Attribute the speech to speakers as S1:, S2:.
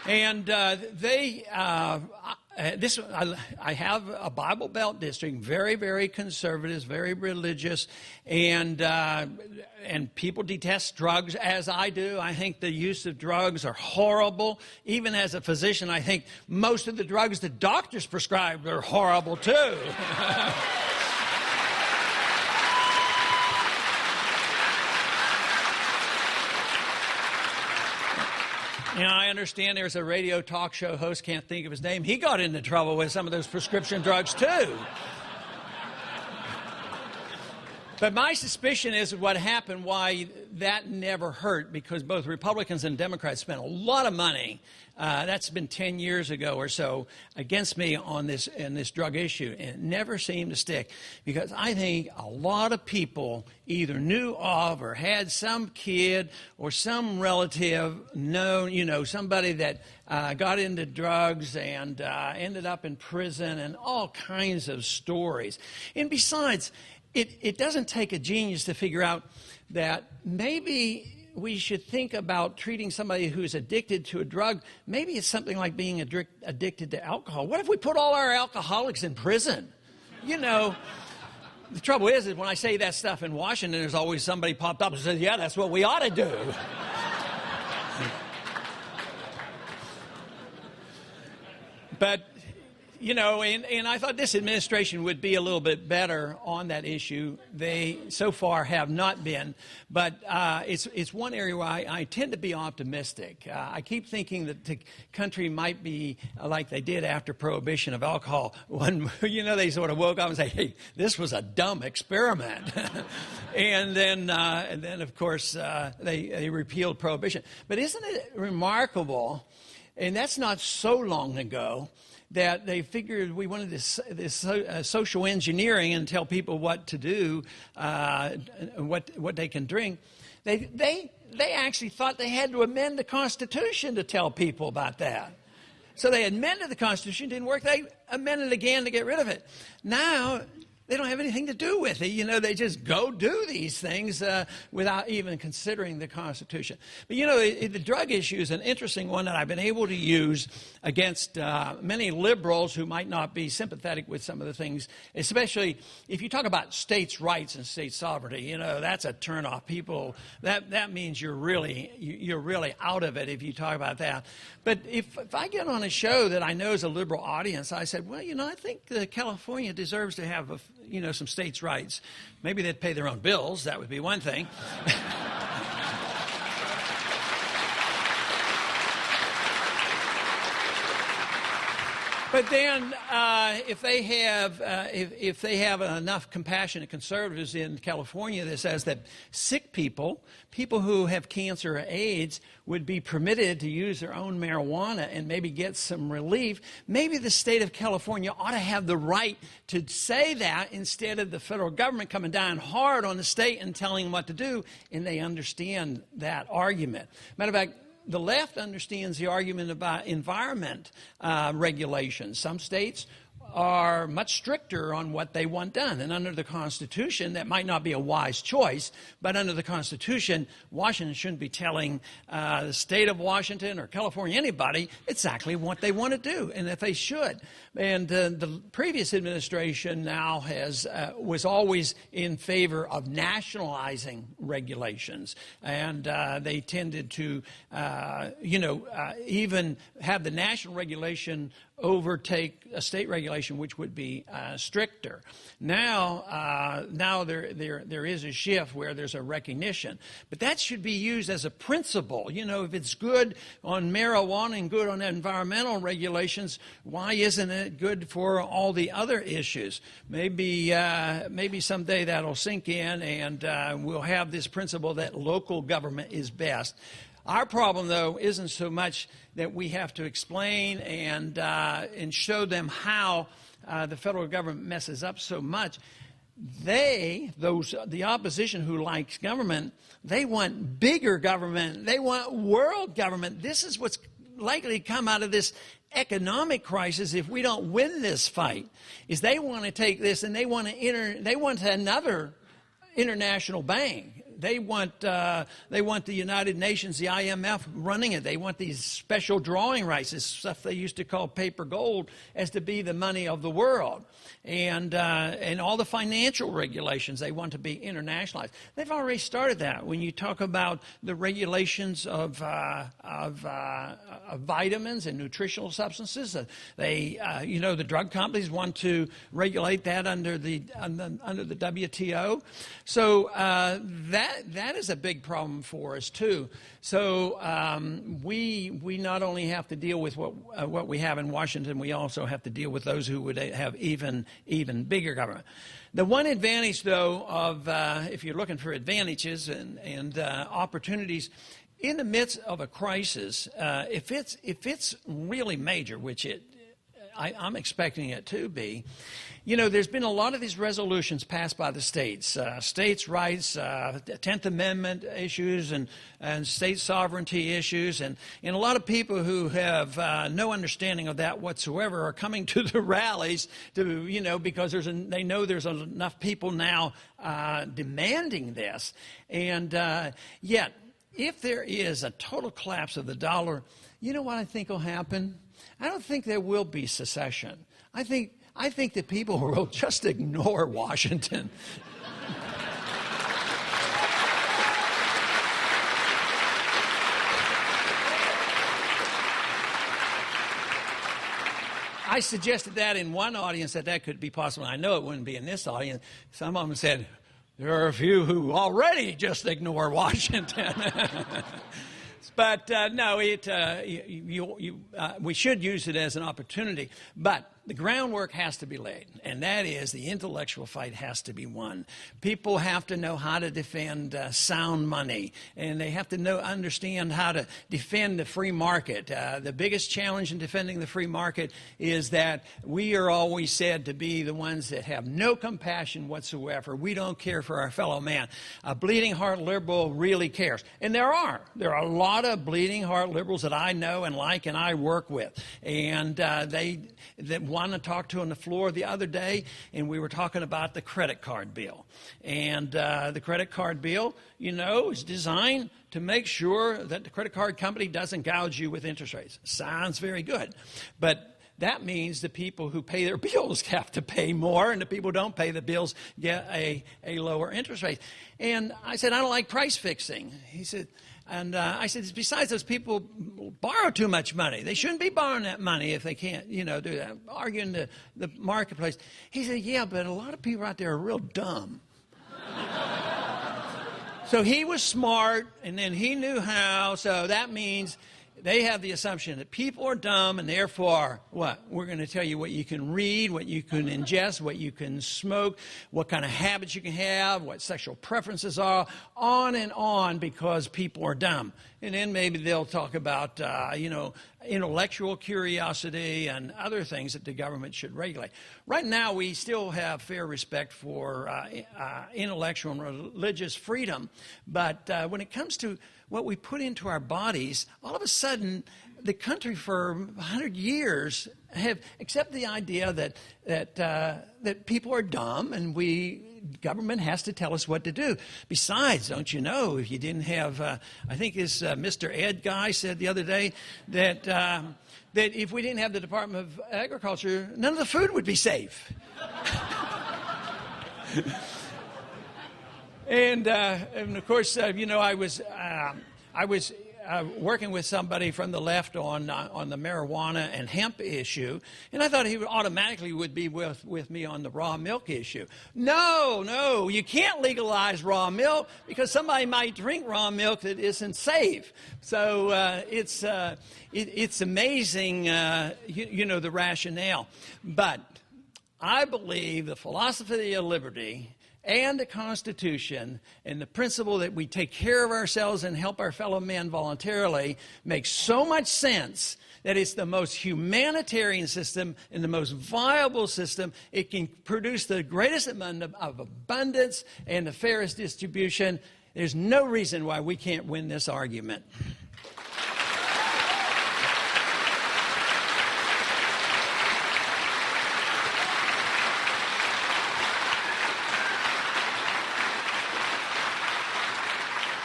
S1: And I have a Bible Belt district, very, very conservative, very religious, and people detest drugs, as I do. I think the use of drugs are horrible. Even as a physician, I think most of the drugs that doctors prescribe are horrible too. You know, I understand there's a radio talk show host, can't think of his name. He got into trouble with some of those prescription drugs, too. But my suspicion is what happened, why that never hurt, because both Republicans and Democrats spent a lot of money, that's been 10 years ago or so, against me on this drug issue, and it never seemed to stick, because I think a lot of people either knew of or had some kid or some relative known, you know, somebody that got into drugs and ended up in prison, and all kinds of stories. And besides, it doesn't take a genius to figure out that maybe we should think about treating somebody who's addicted to a drug. Maybe it's something like being addicted to alcohol. What if we put all our alcoholics in prison? You know, the trouble is when I say that stuff in Washington, there's always somebody popped up and says, yeah, that's what we ought to do. But you know, and I thought this administration would be a little bit better on that issue. They, so far, have not been. But it's one area where I tend to be optimistic. I keep thinking that the country might be like they did after Prohibition of alcohol. When, you know, they sort of woke up and say, hey, this was a dumb experiment. and then, of course, they repealed Prohibition. But isn't it remarkable, and that's not so long ago, that they figured we wanted this social engineering and tell people what to do, what they can drink. They actually thought they had to amend the Constitution to tell people about that. So they amended the Constitution, didn't work. They amended it again to get rid of it. Now they don't have anything to do with it. You know, they just go do these things without even considering the Constitution. But, you know, the drug issue is an interesting one that I've been able to use against many liberals who might not be sympathetic with some of the things, especially if you talk about states' rights and state sovereignty. You know, that's a turnoff. People, that means you're really out of it if you talk about that. But if I get on a show that I know is a liberal audience, I said, well, you know, I think California deserves to have some states' rights. Maybe they'd pay their own bills. That would be one thing. But then, if they have enough compassionate conservatives in California that says that sick people who have cancer or AIDS, would be permitted to use their own marijuana and maybe get some relief, maybe the state of California ought to have the right to say that instead of the federal government coming down hard on the state and telling them what to do, and they understand that argument. Matter of fact, the left understands the argument about environment regulations. Some states are much stricter on what they want done. And under the Constitution, that might not be a wise choice, but under the Constitution, Washington shouldn't be telling the state of Washington or California, anybody, exactly what they want to do, and that they should. And the previous administration now was always in favor of nationalizing regulations. And they tended to, even have the national regulation overtake a state regulation, which would be stricter. Now there is a shift where there's a recognition, but that should be used as a principle. You know, if it's good on marijuana and good on environmental regulations, why isn't it good for all the other issues? Maybe someday that'll sink in, and we'll have this principle that local government is best. Our problem, though, isn't so much that we have to explain and show them how the federal government messes up so much. The opposition who likes government, they want bigger government. They want world government. This is what's likely to come out of this economic crisis if we don't win this fight. Is they want to take this and they want another international bank. They want the United Nations, the IMF, running it. They want these special drawing rights, this stuff they used to call paper gold, as to be the money of the world. And all the financial regulations they want to be internationalized. They've already started that. When you talk about the regulations of vitamins and nutritional substances, the drug companies want to regulate that under the WTO. So that is a big problem for us too. So we not only have to deal with what we have in Washington, we also have to deal with those who would have even bigger government. The one advantage, though, of if you're looking for advantages and opportunities in the midst of a crisis, if it's really major, which I'm expecting it to be. There's been a lot of these resolutions passed by the states, states' rights, 10th Amendment issues, and state sovereignty issues, and a lot of people who have no understanding of that whatsoever are coming to the rallies because they know there's enough people now demanding this, and yet if there is a total collapse of the dollar, you know what I think will happen? I don't think there will be secession. I think that people will just ignore Washington. I suggested that in one audience that could be possible. I know it wouldn't be in this audience. Some of them said, there are a few who already just ignore Washington. But no, we should use it as an opportunity. But the groundwork has to be laid, and that is the intellectual fight has to be won. People have to know how to defend sound money, and they have to understand how to defend the free market. The biggest challenge in defending the free market is that we are always said to be the ones that have no compassion whatsoever. We don't care for our fellow man. A bleeding heart liberal really cares, and there are a lot of bleeding heart liberals that I know and like and I work with, and they want to talk to on the floor the other day, and we were talking about the credit card bill. And the credit card bill, is designed to make sure that the credit card company doesn't gouge you with interest rates. Sounds very good. But that means the people who pay their bills have to pay more, and the people who don't pay the bills get a lower interest rate. And I said, I don't like price fixing. He said, and I said, besides, those people borrow too much money. They shouldn't be borrowing that money if they can't, do that. Arguing the marketplace. He said, yeah, but a lot of people out there are real dumb. So he was smart, and then he knew how. So that means they have the assumption that people are dumb, and therefore, what? We're going to tell you what you can read, what you can ingest, what you can smoke, what kind of habits you can have, what sexual preferences are, on and on, because people are dumb. And then maybe they'll talk about, intellectual curiosity and other things that the government should regulate. Right now, we still have fair respect for intellectual and religious freedom, but when it comes to what we put into our bodies, all of a sudden, the country for 100 years have accepted the idea that people are dumb, and government has to tell us what to do. Besides, don't you know, if you didn't have, I think this Mr. Ed guy said the other day that if we didn't have the Department of Agriculture, none of the food would be safe. And of course, I was working with somebody from the left on the marijuana and hemp issue, and I thought he automatically would be with me on the raw milk issue. No, you can't legalize raw milk because somebody might drink raw milk that isn't safe. So it's amazing, the rationale. But I believe the philosophy of liberty and the Constitution and the principle that we take care of ourselves and help our fellow men voluntarily makes so much sense that it's the most humanitarian system and the most viable system. It can produce the greatest amount of abundance and the fairest distribution. There's no reason why we can't win this argument.